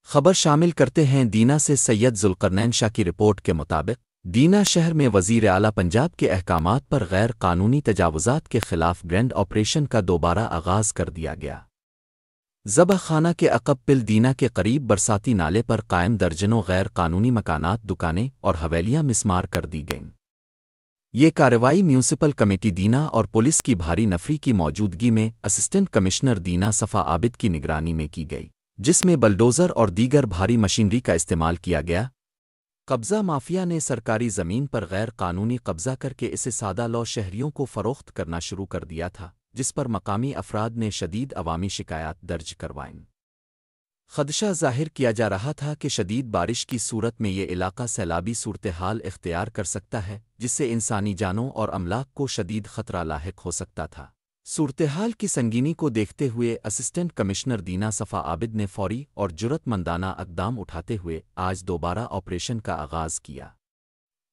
خبر شامل کرتے ہیں دینا سے سید ذوالقرنین شاہ کی رپورٹ کے مطابق دینا شہر میں وزیر اعلیٰ پنجاب کے احکامات پر غیر قانونی تجاوزات کے خلاف گرینڈ آپریشن کا دوبارہ آغاز کر دیا گیا۔ ذبح خانہ کے عقب پل دینا کے قریب برساتی نالے پر قائم درجنوں غیر قانونی مکانات، دکانیں اور حویلیاں مسمار کر دی گئیں۔ یہ کارروائی میونسپل کمیٹی دینا اور پولیس کی بھاری نفری کی موجودگی میں اسسٹنٹ کمشنر دینا صفا عابد کی نگرانی میں کی گئی، جس میں بلڈوزر اور دیگر بھاری مشینری کا استعمال کیا گیا۔ قبضہ مافیا نے سرکاری زمین پر غیر قانونی قبضہ کر کے اسے سادہ لو شہریوں کو فروخت کرنا شروع کر دیا تھا، جس پر مقامی افراد نے شدید عوامی شکایات درج کروائیں۔ خدشہ ظاہر کیا جا رہا تھا کہ شدید بارش کی صورت میں یہ علاقہ سیلابی صورتحال اختیار کر سکتا ہے، جس سے انسانی جانوں اور املاک کو شدید خطرہ لاحق ہو سکتا تھا۔ صورتحال کی سنگینی کو دیکھتے ہوئے اسسٹنٹ کمشنر دینا صفا عابد نے فوری اور جرأت مندانہ اقدام اٹھاتے ہوئے آج دوبارہ آپریشن کا آغاز کیا۔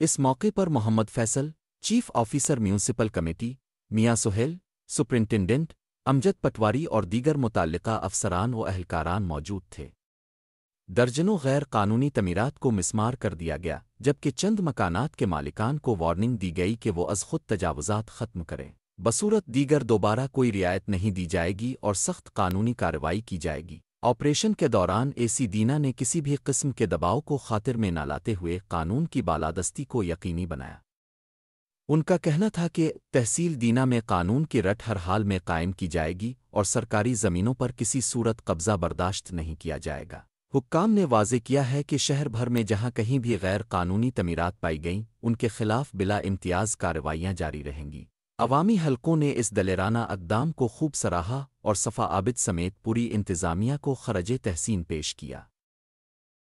اس موقع پر Muhammad Faisal, chief officer municipal committee, Mian Sohail, superintendent, امجد پٹواری اور دیگر متعلقہ افسران و اہلکاران موجود تھے۔ درجنوں غیر قانونی تعمیرات کو مسمار کر دیا گیا، جبکہ چند مکانات کے مالکان کو وارننگ دی گئی کہ وہ از خود تجاوزات ختم کریں، بصورت دیگر دوبارہ کوئی رعایت نہیں دی جائے گی اور سخت قانونی کارروائی کی جائے گی۔ آپریشن کے دوران اے سی دینا نے کسی بھی قسم کے دباؤ کو خاطر میں نہ لاتے ہوئے قانون کی بالادستی کو یقینی بنایا۔ ان کا کہنا تھا کہ تحصیل دینا میں قانون کی رٹ ہر حال میں قائم کی جائے گی اور سرکاری زمینوں پر کسی صورت قبضہ برداشت نہیں کیا جائے گا۔ حکام نے واضح کیا ہے کہ شہر بھر میں جہاں کہیں بھی غیر قانونی تعمیرات پائی گئیں، ان کے خلاف بلا امتیاز کارروائیاں جاری رہیں گی۔ عوامی حلقوں نے اس دلیرانہ اقدام کو خوب سراہا اور صفا عابد سمیت پوری انتظامیہ کو خراج تحسین پیش کیا۔